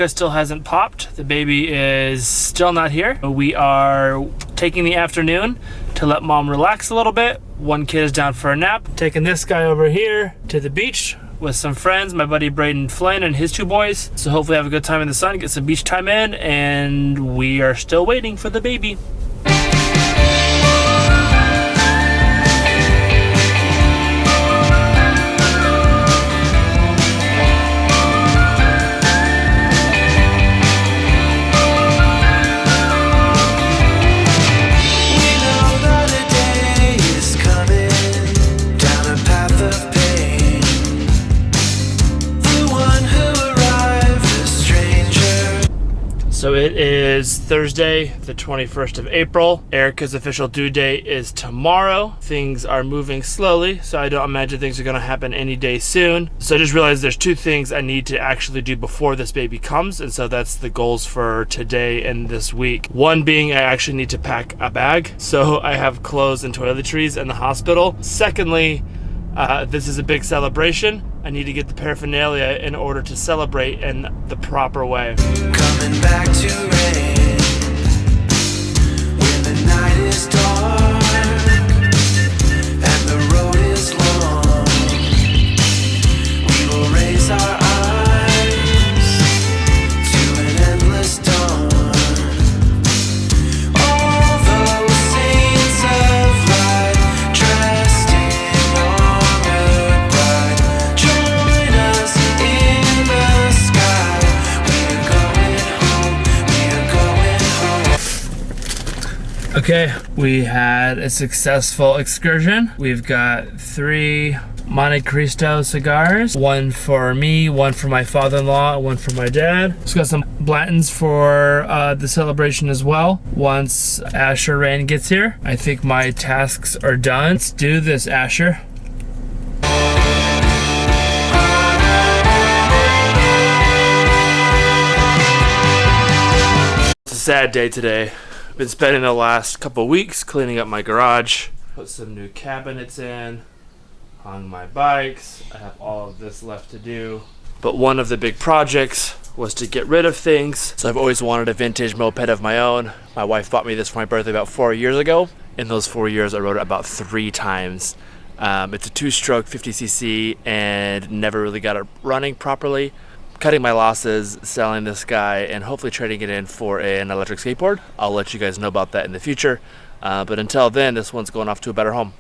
Erica still hasn't popped. The baby is still not here. We are taking the afternoon to let mom relax a little bit. One kid is down for a nap. Taking this guy over here to the beach with some friends, my buddy Braedon Flynn and his 2 boys. So hopefully have a good time in the sun, get some beach time in, and we are still waiting for the baby. So it is Thursday, the 21st of April. Erica's official due date is tomorrow. Things are moving slowly, so I don't imagine things are gonna happen any day soon. So I just realized there's 2 things I need to actually do before this baby comes, and so that's the goals for today and this week. One being I actually need to pack a bag, so I have clothes and toiletries in the hospital. Secondly, this is a big celebration. I need to get the paraphernalia in order to celebrate in the proper way. Coming back to rain when the night is dark and the road is long. We will raise our eyes to an endless dawn. All those saints of light dressed in armor bright, join us in the sky. We're going home, we're going home. Okay, we had a successful excursion. We've got 3 Monte Cristo cigars, 1 for me, 1 for my father-in-law, 1 for my dad. Just got some Blantons for the celebration as well. Once Asher Rain gets here, I think my tasks are done. Let's do this, Asher. It's a sad day today. I've been spending the last couple weeks cleaning up my garage, put some new cabinets in, hung my bikes. I have all of this left to do. But one of the big projects was to get rid of things. So I've always wanted a vintage moped of my own. My wife bought me this for my birthday about 4 years ago. In those 4 years, I rode it about 3 times. It's a 2-stroke 50cc and never really got it running properly. Cutting my losses, selling this guy, and hopefully trading it in for an electric skateboard. I'll let you guys know about that in the future. But until then, this one's going off to a better home.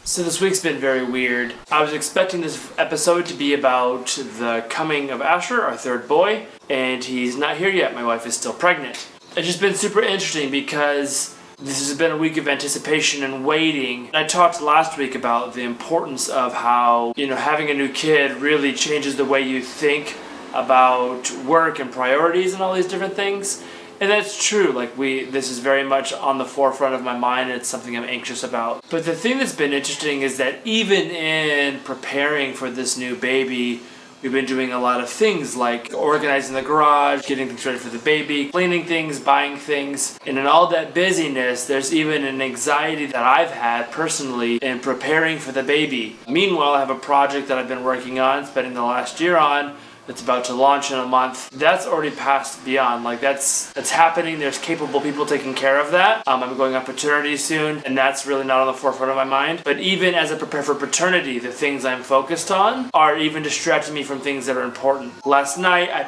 So this week's been very weird. I was expecting this episode to be about the coming of Asher, our 3rd boy, and he's not here yet. My wife is still pregnant. It's just been super interesting because this has been a week of anticipation and waiting. I talked last week about the importance of how, having a new kid really changes the way you think about work and priorities and all these different things. And that's true. This is very much on the forefront of my mind, and it's something I'm anxious about. But the thing that's been interesting is that even in preparing for this new baby, we've been doing a lot of things like organizing the garage, getting things ready for the baby, cleaning things, buying things. And in all that busyness, there's even an anxiety that I've had personally in preparing for the baby. Meanwhile, I have a project that I've been working on, spending the last year on, that's about to launch in a month. That's already passed beyond. That's happening. There's capable people taking care of that. I'm going on paternity soon, and that's really not on the forefront of my mind. But even as I prepare for paternity, the things I'm focused on are even distracting me from things that are important. Last night, I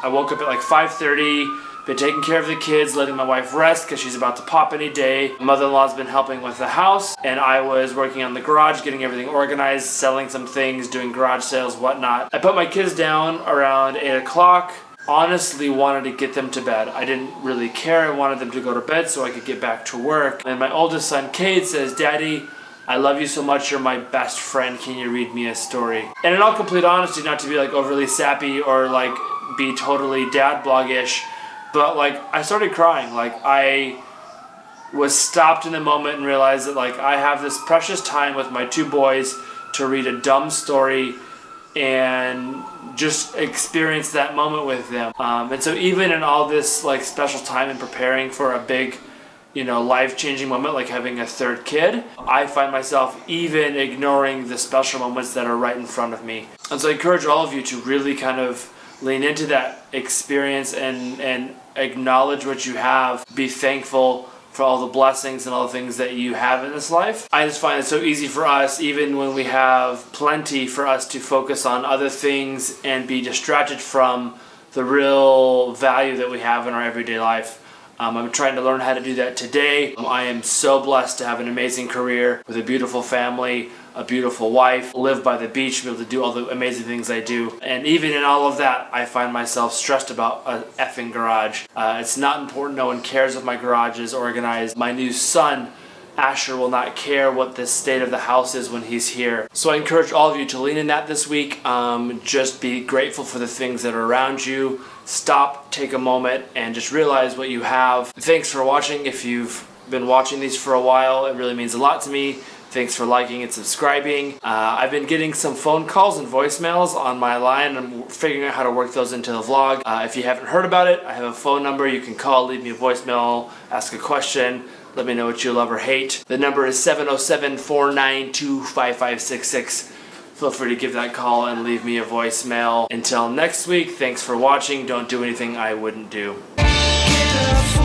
woke up at 5:30, been taking care of the kids, letting my wife rest because she's about to pop any day. My mother-in-law's been helping with the house, and I was working on the garage, getting everything organized, selling some things, doing garage sales, whatnot. I put my kids down around 8 o'clock. Honestly wanted to get them to bed. I didn't really care. I wanted them to go to bed so I could get back to work. And my oldest son, Cade, says, "Daddy, I love you so much. You're my best friend. Can you read me a story?" And in all complete honesty, not to be overly sappy or be totally dad blog-ish, but I started crying. I was stopped in the moment and realized that I have this precious time with my 2 boys to read a dumb story and just experience that moment with them. And so even in all this special time and preparing for a big life-changing moment like having a third kid, I find myself even ignoring the special moments that are right in front of me. And so I encourage all of you to really kind of lean into that experience and acknowledge what you have. Be thankful for all the blessings and all the things that you have in this life. I just find it so easy for us, even when we have plenty, for us to focus on other things and be distracted from the real value that we have in our everyday life. I'm trying to learn how to do that today. I am so blessed to have an amazing career with a beautiful family, a beautiful wife, live by the beach, be able to do all the amazing things I do. And even in all of that, I find myself stressed about a effing garage. It's not important. No one cares if my garage is organized. My new son, Asher, will not care what the state of the house is when he's here. So I encourage all of you to lean in that this week. Just be grateful for the things that are around you. Stop, take a moment, and just realize what you have. Thanks for watching. If you've been watching these for a while, it really means a lot to me. Thanks for liking and subscribing. I've been getting some phone calls and voicemails on my line. I'm figuring out how to work those into the vlog. If you haven't heard about it, I have a phone number you can call, leave me a voicemail, ask a question. Let me know what you love or hate. The number is 707-492-5566. Feel free to give that call and leave me a voicemail. Until next week, thanks for watching. Don't do anything I wouldn't do. Get up.